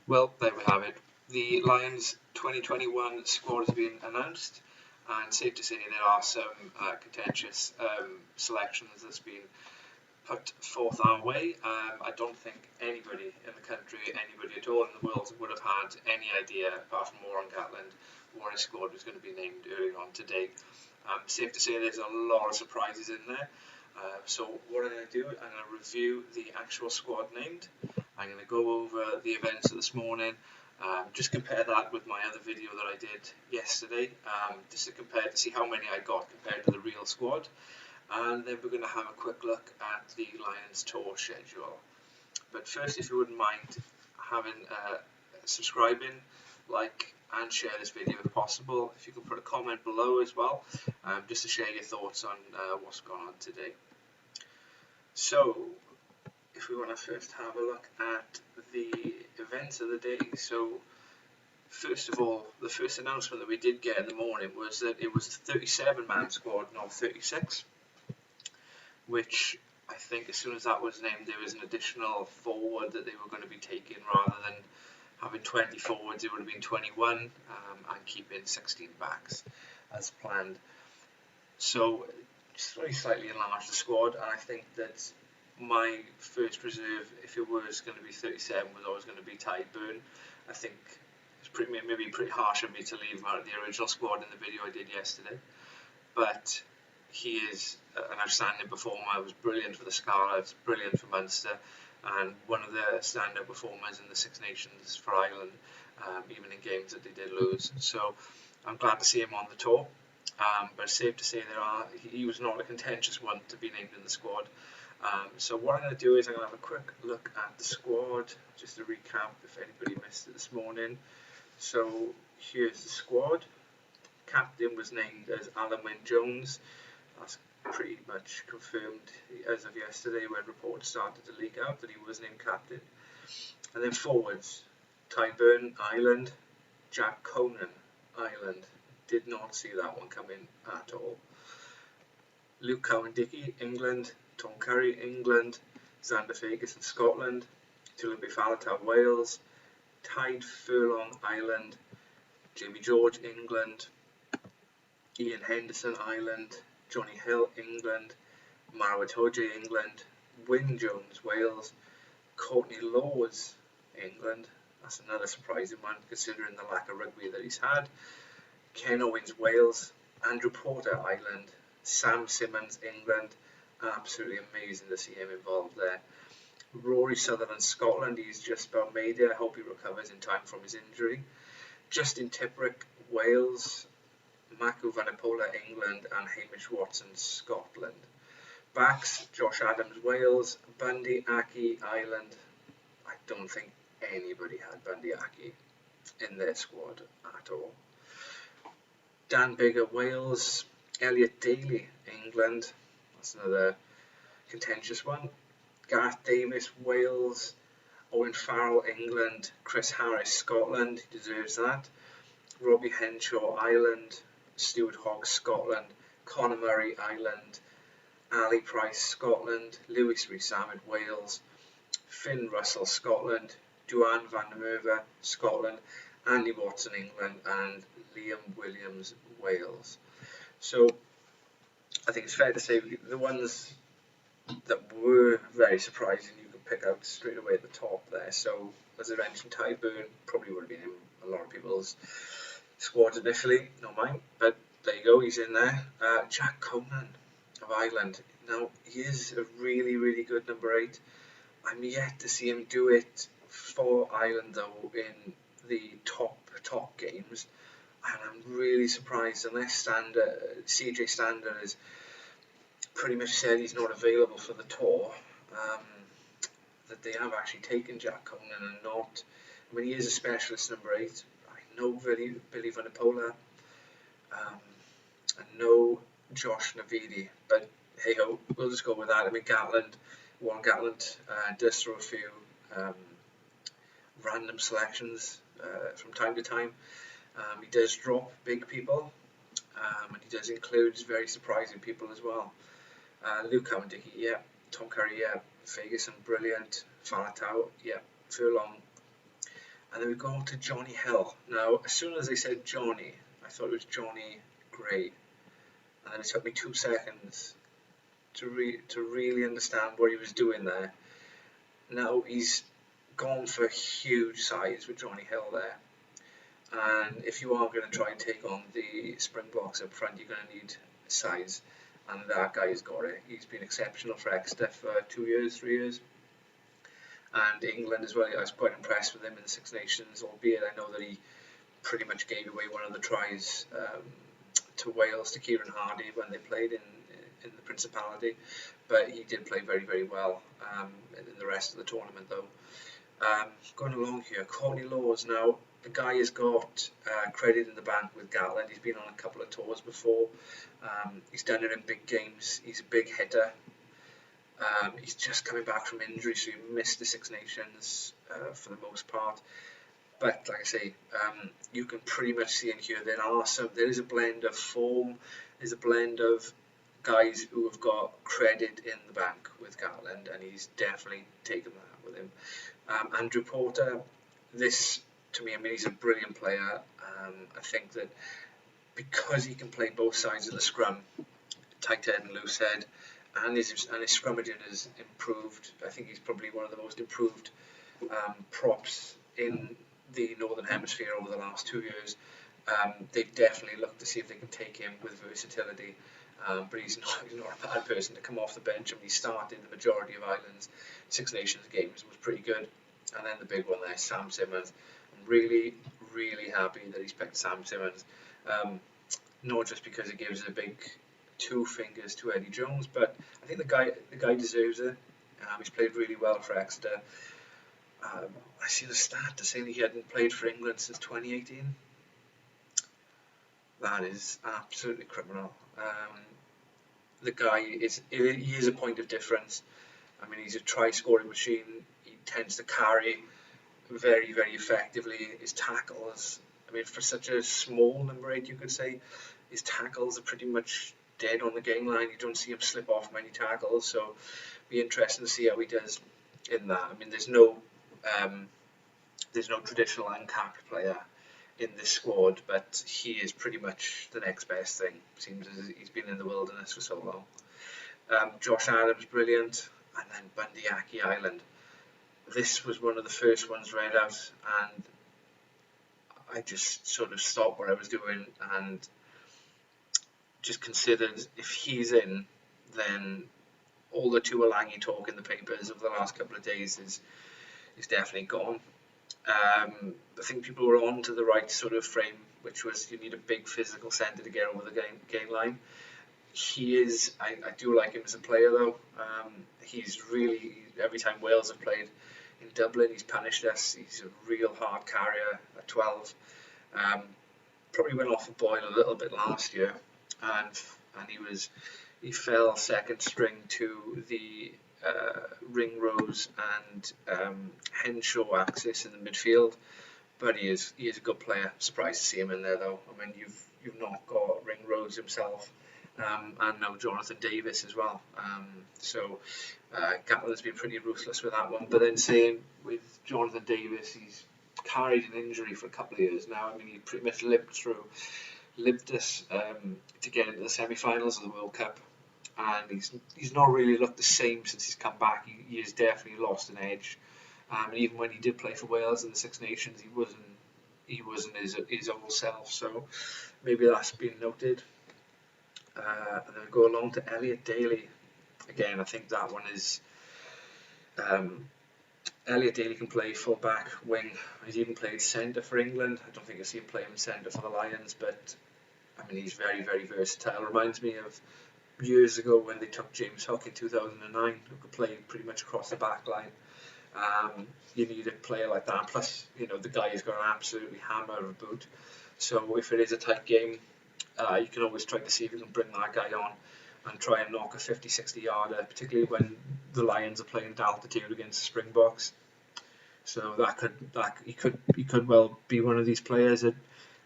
Well, there we have it. The Lions 2021 squad has been announced, and safe to say there are some contentious selections that's been put forth our way. I don't think anybody in the country, anybody at all in the world, would have had any idea, apart from Warren Gatland, what his squad was going to be named earlier on today. Safe to say there's a lot of surprises in there. So what I'm going to do, I'm going to review the actual squad named. I'm going to go over the events of this morning, just compare that with my other video that I did yesterday, just to compare to see how many I got compared to the real squad. And then we're going to have a quick look at the Lions tour schedule. But first, if you wouldn't mind subscribing, like, and share this video if possible. If you can put a comment below as well, just to share your thoughts on what's gone on today. So, if we want to first have a look at the events of the day. So, first of all, the first announcement that we did get in the morning was that it was a 37-man squad, not 36, which I think as soon as that was named, there was an additional forward that they were going to be taking. Rather than having 20 forwards, it would have been 21, and keeping 16 backs as planned. So, just very slightly enlarged the squad, and I think that my first reserve, if it was going to be 37, was always going to be Tyburn. I think it's maybe pretty harsh of me to leave him out of the original squad in the video I did yesterday, but he is an outstanding performer. He was brilliant for the Scarlets, brilliant for Munster, and one of the standout performers in the Six Nations for Ireland, even in games that they did lose. So I'm glad to see him on the tour, but it's safe to say he was not a contentious one to be named in the squad. So what I'm going to do is I'm going to have a quick look at the squad, just to recap if anybody missed it this morning. So here's the squad. Captain was named as Alan Wynne-Jones. That's pretty much confirmed as of yesterday when reports started to leak out that he was named captain. And then forwards, Tyburn, Ireland, Jack Coleman, Ireland. Did not see that one coming at all. Luke Cowan-Dickie, England. Tom Curry, England. Xander Ferguson, Scotland. Tulipi Faletau, Wales. Tide Furlong, Ireland. Jamie George, England. Ian Henderson, Ireland. Johnny Hill, England. Marwa Toje, England. Wynne-Jones, Wales. Courtney Laws, England. That's another surprising one considering the lack of rugby that he's had. Ken Owens, Wales. Andrew Porter, Ireland. Sam Simmons, England. Absolutely amazing to see him involved there. Rory Sutherland, Scotland. He's just about made it. I hope he recovers in time from his injury. Justin Tipperick, Wales. Maku Vanapola, England, and Hamish Watson, Scotland. Backs, Josh Adams, Wales. Bundy Aki, Ireland. I don't think anybody had Bundy Aki in their squad at all. Dan Biggar, Wales. Elliot Daley, England. That's another contentious one. Gareth Davis, Wales. Owen Farrell, England. Chris Harris, Scotland. He deserves that. Robbie Henshaw, Ireland. Stuart Hogg, Scotland. Conor Murray, Ireland. Ali Price, Scotland. Lewis Rees-Zammit, Wales. Finn Russell, Scotland. Duane van der Merwe, Scotland. Andy Watson, England, and Liam Williams, Wales. So I think it's fair to say the ones that were very surprising you could pick out straight away at the top there. So as I mentioned, Tyburn probably would have been in a lot of people's squads initially, not mine, but there you go, he's in there. Jack Coleman of Ireland. Now, he is a really, really good number 8. I'm yet to see him do it for Ireland, though, in the top games. And I'm really surprised, unless CJ Stander has pretty much said he's not available for the tour, that they have actually taken Jack Coleman and not. I mean, he is a specialist number 8. I know Billy Vanapola. I know Josh Navidi, but hey ho, we'll just go with that. I mean, Warren Gatland does throw a few random selections from time to time. He does drop big people, and he does include very surprising people as well. Luke Cowan-Dickie, yeah. Tom Curry, yeah. Ferguson, brilliant. Faletau, yeah. Furlong. And then we go to Johnny Hill. Now, as soon as they said Johnny, I thought it was Johnny Gray. And then it took me 2 seconds to really understand what he was doing there. Now, he's gone for huge size with Johnny Hill there. And if you are going to try and take on the Springboks up front, you're going to need size. And that guy has got it. He's been exceptional for Exeter for 2 years, 3 years. And England as well. I was quite impressed with him in the Six Nations, albeit I know that he pretty much gave away one of the tries to Wales, to Kieran Hardy, when they played in the Principality. But he did play very, very well in the rest of the tournament, though. Going along here, Courtney Laws. Now, the guy has got credit in the bank with Gatland. He's been on a couple of tours before. He's done it in big games. He's a big hitter. He's just coming back from injury, so he missed the Six Nations for the most part. But like I say, you can pretty much see in here there is a blend of form, there's a blend of guys who have got credit in the bank with Gatland, and he's definitely taken that with him. Andrew Porter, this to me, I mean, he's a brilliant player. I think that because he can play both sides of the scrum, tight head and loose head, and his scrummaging has improved. I think he's probably one of the most improved props in the Northern Hemisphere over the last 2 years. They've definitely looked to see if they can take him with versatility, but he's not a bad person to come off the bench. I mean, he started the majority of Ireland's Six Nations games, was pretty good. And then the big one there, Sam Simmons. I'm really, really happy that he's picked Sam Simmons. Not just because it gives a big 2 fingers to Eddie Jones, but I think the guy deserves it. He's played really well for Exeter. I see the stat to say that he hadn't played for England since 2018. That is absolutely criminal. The guy he is a point of difference. I mean, he's a try-scoring machine. He tends to carry very, very effectively. His tackles, I mean, for such a small number 8, you could say, his tackles are pretty much dead on the game line. You don't see him slip off many tackles, so it'll be interesting to see how he does in that. I mean, there's no traditional uncapped player in this squad, but he is pretty much the next best thing. Seems as he's been in the wilderness for so long. Josh Adams, brilliant, and then Bundyaki Island. This was one of the first ones read out, and I just sort of stopped what I was doing and just considered if he's in, then all the Tuolangi talk in the papers over the last couple of days is definitely gone. I think people were on to the right sort of frame, which was you need a big physical centre to get over the game line. He is, I do like him as a player though. He's really, every time Wales have played in Dublin, he's punished us. He's a real hard carrier at 12. Probably went off the boil a little bit last year, and he fell second string to the Ringrose and Henshaw axis in the midfield, but he is a good player. Surprised to see him in there though. I mean, you've not got Ringrose himself, and now Jonathan Davis as well. So Gatland's been pretty ruthless with that one. But then saying with Jonathan Davis, he's carried an injury for a couple of years now. I mean, he pretty much lived us to get into the semi-finals of the World Cup. And he's not really looked the same since he's come back. He has definitely lost an edge. And even when he did play for Wales in the Six Nations, he wasn't his old self. So maybe that's been noted. And then we go along to Elliot Daley. Again, I think that one is Elliot Daley can play full back, wing. He's even played centre for England. I don't think you'll see him play him centre for the Lions, but I mean, he's very, very versatile. Reminds me of years ago when they took James Hook in 2009, who could play pretty much across the back line. You need a player like that. Plus, the guy has got an absolutely hammer of a boot. So if it is a tight game, you can always try to see if you can bring that guy on and try and knock a 50-60 yarder, particularly when the Lions are playing at altitude against the Springboks. So he could well be one of these players that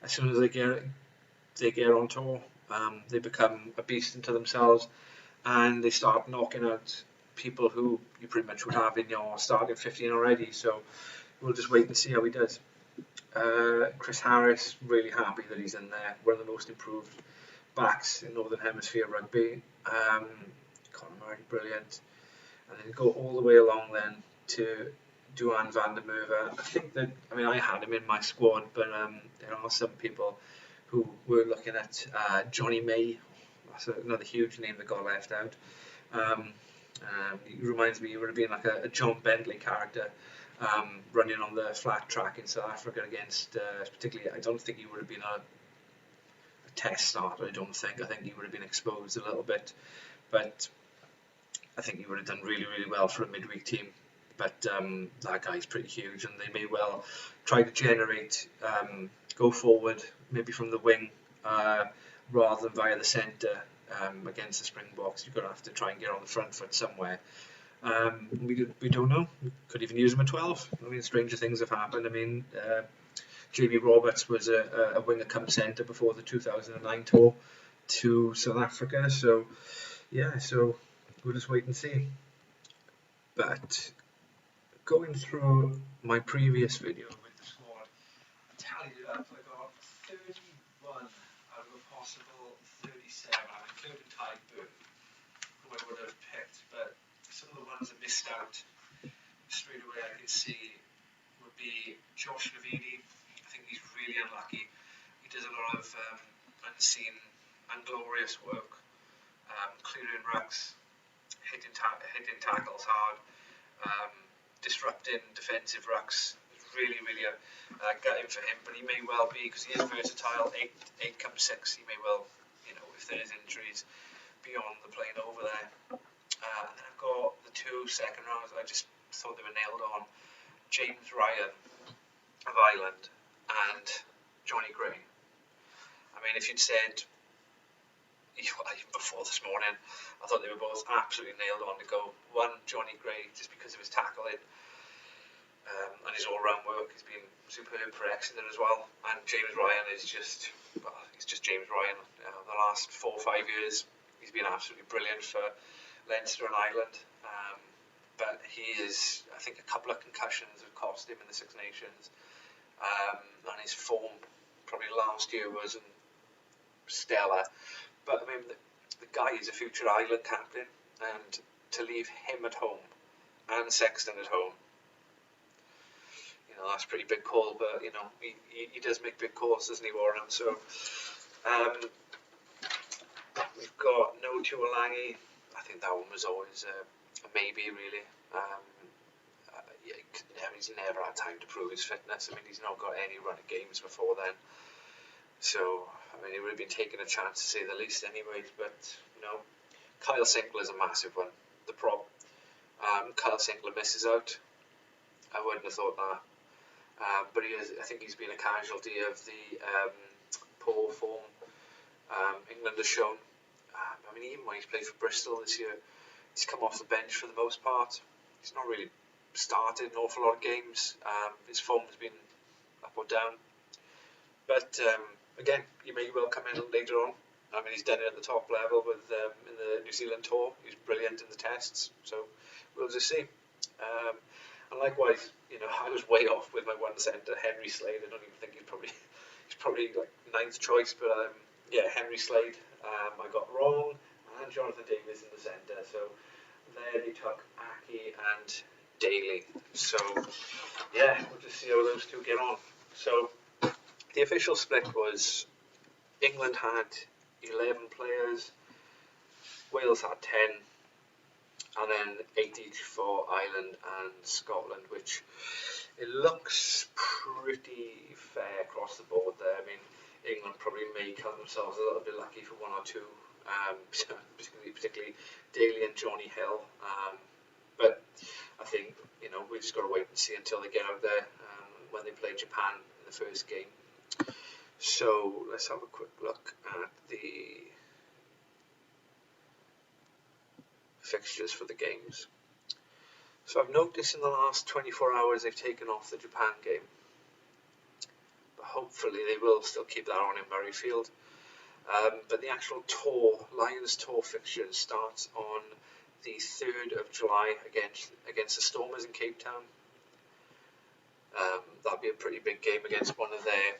as soon as they get on tour, they become a beast into themselves, and they start knocking out people who you pretty much would have in your starting 15 already. So we'll just wait and see how he does. Chris Harris, really happy that he's in there. One of the most improved backs in Northern Hemisphere rugby. Conor Murray, brilliant. And then go all the way along then to Duan van der Merwe. I think that, I mean, I had him in my squad, but there are some people who were looking at Johnny May. That's another huge name that got left out. He reminds me, he would have been like a John Bentley character, running on the flat track in South Africa against, particularly, I don't think he would have been a test starter, I don't think. I think he would have been exposed a little bit, but I think he would have done really, really well for a midweek team. But that guy's pretty huge, and they may well try to generate, go forward, maybe from the wing, rather than via the centre. Against the Springboks, you're going to have to try and get on the front foot somewhere. We don't know. We could even use him at 12. I mean, stranger things have happened. I mean, Jamie Roberts was a winger come centre before the 2009 tour to South Africa. So, yeah, so we'll just wait and see. But going through my previous video with the squad, I tallied it up. I got 31 out of a possible 37. I'm including Ty Burke, who I would have picked, but some of the ones I missed out straight away I can see would be Josh Navidi. I think he's really unlucky. He does a lot of unseen, unglorious work, clearing rucks, hitting tackles hard, disrupting defensive rucks. Really, really gutting for him, but he may well be, because he is versatile. 8 come 6, he may well, you know, if there is injuries, be on the plane over there. And then I've got the 2 second rounds. I just thought they were nailed on. James Ryan of Ireland and Johnny Gray. I mean, if you'd said, even before this morning, I thought they were both absolutely nailed on to go. One, Johnny Gray, just because of his tackling and his all-round work. He's been superb for Exeter as well. And James Ryan is just, well, he's just James Ryan. The last 4 or 5 years, he's been absolutely brilliant for Leinster and Ireland. But he is, I think a couple of concussions have cost him in the Six Nations. And his form probably last year wasn't stellar. But I mean, the guy is a future Ireland captain, and to leave him at home and Sexton at home, you know, that's a pretty big call. But you know, he does make big calls, doesn't he, Warren? So we've got No Tuolangi. I think that one was always a maybe, really. He's never had time to prove his fitness. I mean, he's not got any run of games before then. So, I mean, he would have been taking a chance to say the least anyways, but, you know, Kyle Sinclair's a massive one, the prop. Kyle Sinclair misses out. I wouldn't have thought that. But I think he's been a casualty of the poor form England has shown. I mean, even when he's played for Bristol this year, he's come off the bench for the most part. He's not really started an awful lot of games. His form has been up or down. But again, he may well come in later on. I mean, he's done it at the top level with in the New Zealand tour. He's brilliant in the tests, so we'll just see. And likewise, you know, I was way off with my one centre, Henry Slade. I don't even think he's probably like 9th choice, but yeah, Henry Slade I got wrong, and Jonathan Davis in the centre. So there they took Aki and Daley. So yeah, we'll just see how those two get on. So the official split was England had 11 players, Wales had 10, and then 8 each for Ireland and Scotland, which it looks pretty fair across the board there. I mean, England probably may count themselves a little bit lucky for 1 or 2, particularly Daley and Johnny Hill. But I think, you know, we've just got to wait and see until they get out there when they play Japan in the first game. So let's have a quick look at the fixtures for the games. So I've noticed in the last 24 hours they've taken off the Japan game, but hopefully they will still keep that on in Murrayfield. But the actual tour, Lions tour fixtures, starts on the 3rd of July against the Stormers in Cape Town. That'll be a pretty big game against one of their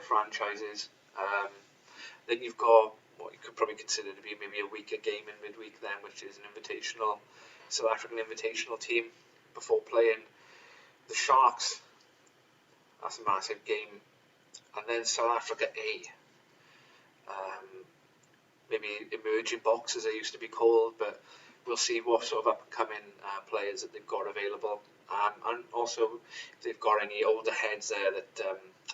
franchises. Then you've got what you could probably consider to be maybe a weaker game in midweek then, which is an invitational, South African invitational team before playing the Sharks. That's a massive game. And then South Africa A. Maybe emerging box as they used to be called, but we'll see what sort of up-and-coming players that they've got available. And also, if they've got any older heads there that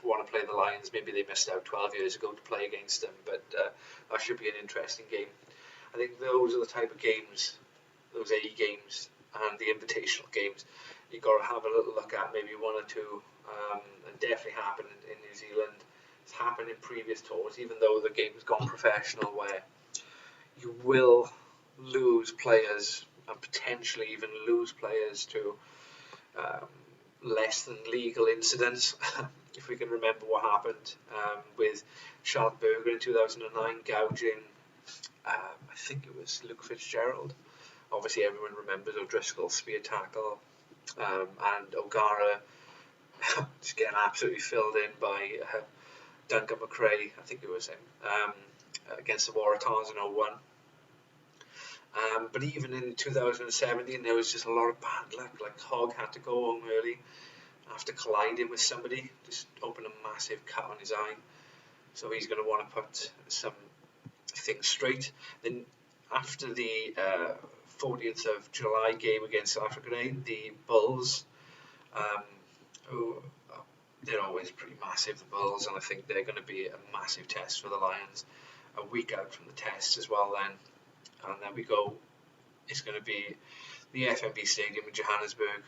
want to play the Lions, maybe they missed out 12 years ago to play against them, but that should be an interesting game. I think those are the type of games, those AE games and the invitational games, you've got to have a little look at, maybe one or two, and definitely happened in New Zealand. It's happened in previous tours, even though the game's gone professional, where you will lose players and potentially even lose players to less than legal incidents. If we can remember what happened with Charlotte Burger in 2009 gouging, I think it was Luke Fitzgerald. Obviously everyone remembers O'Driscoll's spear tackle, and O'Gara just getting absolutely filled in by Duncan McRae, I think it was him, against the Waratahs in 01. But even in 2017 there was just a lot of bad luck. Like Hogg had to go home early after colliding with somebody, just opened a massive cut on his eye, so he's going to want to put some things straight. Then after the 14th of July game against South Africa, the Bulls, they're always pretty massive, the Bulls, and I think they're going to be a massive test for the Lions. A week out from the test as well then, and then we go, it's going to be the FNB Stadium in Johannesburg.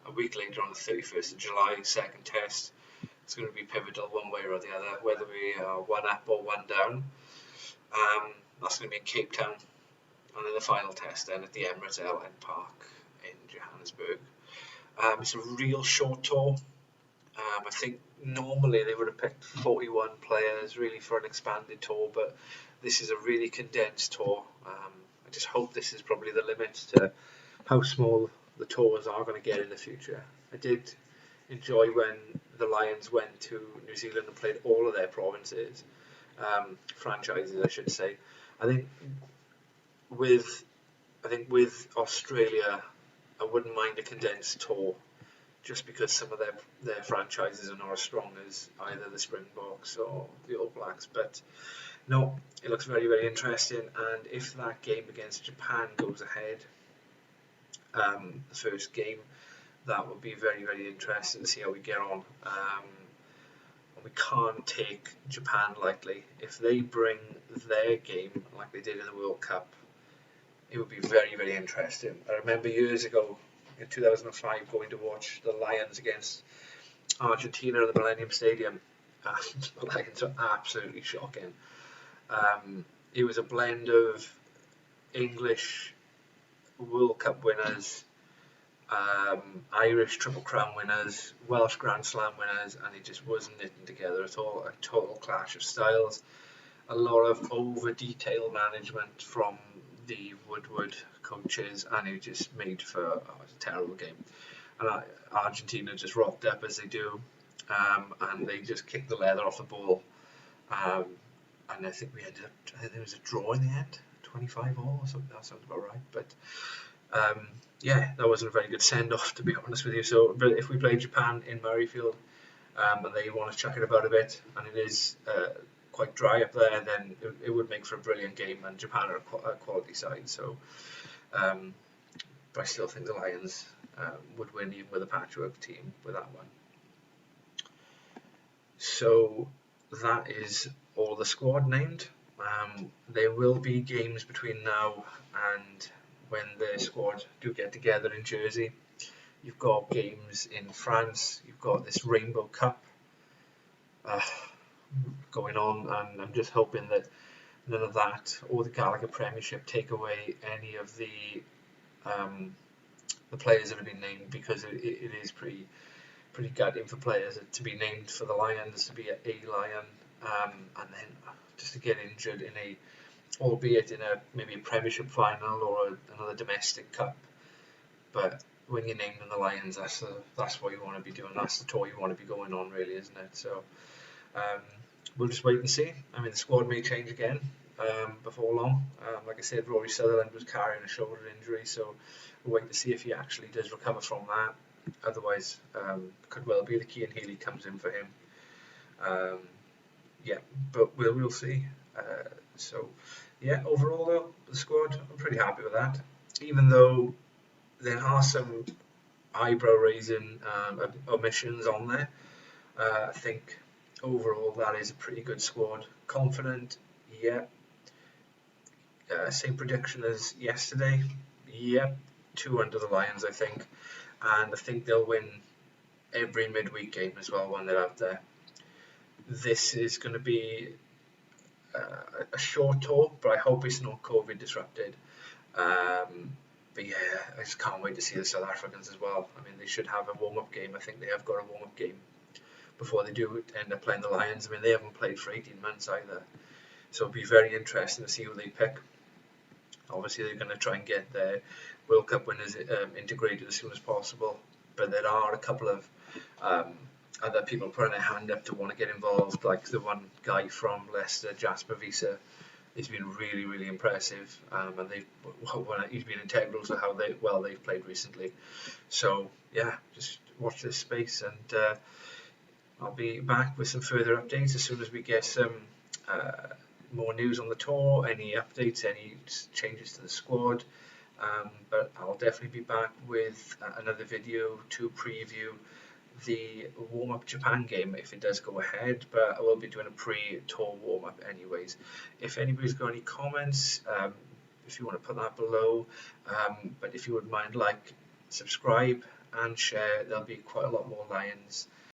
A week later on the 31st of July, second test. It's going to be pivotal one way or the other, whether we are one up or one down. That's going to be in Cape Town. And then the final test then at the Emirates Airline Park in Johannesburg. It's a real short tour. I think normally they would have picked 41 players really for an expanded tour, but this is a really condensed tour. I just hope this is probably the limit to how small the tours are going to get in the future. I did enjoy when the Lions went to New Zealand and played all of their provinces, franchises I should say. I think with Australia, I wouldn't mind a condensed tour, just because some of their franchises are not as strong as either the Springboks or the All Blacks. But no, it looks very, very interesting, and if that game against Japan goes ahead, the first game, that would be very, very interesting to see how we get on. We can't take Japan lightly. If they bring their game like they did in the World Cup, it would be very, very interesting. I remember years ago in 2005 going to watch the Lions against Argentina at the Millennium Stadium. The Lions were absolutely shocking. It was a blend of English World Cup winners, Irish Triple Crown winners, Welsh Grand Slam winners, and it just wasn't knitting together at all. A total clash of styles, a lot of over-detailed management from the Woodward coaches, and it just made for it was a terrible game. And Argentina just rocked up as they do, and they just kicked the leather off the ball. And I think there was a draw in the end, 25 all or something. That sounds about right. But yeah, that wasn't a very good send-off, to be honest with you. So, but if we play Japan in Murrayfield, and they want to chuck it about a bit, and it is quite dry up there, then it would make for a brilliant game. And Japan are a quality side, so but I still think the Lions would win even with a patchwork team with that one. So that is all the squad named. There will be games between now and when the squad do get together in Jersey. You've got games in France, you've got this Rainbow Cup going on, and I'm just hoping that none of that or the Gallagher Premiership take away any of the players that have been named, because it is pretty gutting for players to be named for the Lions, to be a Lion, and then just to get injured in albeit in maybe a Premiership final or another domestic cup. But when you're named in the Lions, that's what you want to be doing. That's the tour you want to be going on, really, isn't it? So we'll just wait and see. I mean, the squad may change again before long. Like I said, Rory Sutherland was carrying a shoulder injury, so we'll wait to see if he actually does recover from that. Otherwise, could well be the Cian Healy comes in for him. Yeah, but we'll see. So, yeah, overall though, the squad, I'm pretty happy with that. Even though there are some eyebrow-raising omissions on there, I think overall that is a pretty good squad. Confident, yeah. Same prediction as yesterday, yeah. 2 under the Lions, I think, and I think they'll win every midweek game as well when they're out there. This is going to be a short tour, but I hope it's not COVID disrupted. But yeah, I just can't wait to see the South Africans as well. I mean, they should have a warm-up game. I think they have got a warm-up game before they do end up playing the Lions. I mean, they haven't played for 18 months either. So it'll be very interesting to see who they pick. Obviously, they're going to try and get their World Cup winners integrated as soon as possible. But there are a couple of other people putting their hand up to want to get involved, like the one guy from Leicester, Jasper Wiese. He's been really, really impressive, and he's been integral to how they've played recently. So yeah, just watch this space, and I'll be back with some further updates as soon as we get some more news on the tour, any updates, any changes to the squad. But I'll definitely be back with another video to preview the warm-up Japan game if it does go ahead, but I will be doing a pre-tour warm-up anyways. If anybody's got any comments, if you want to put that below, but if you wouldn't mind, like, subscribe and share. There'll be quite a lot more Lions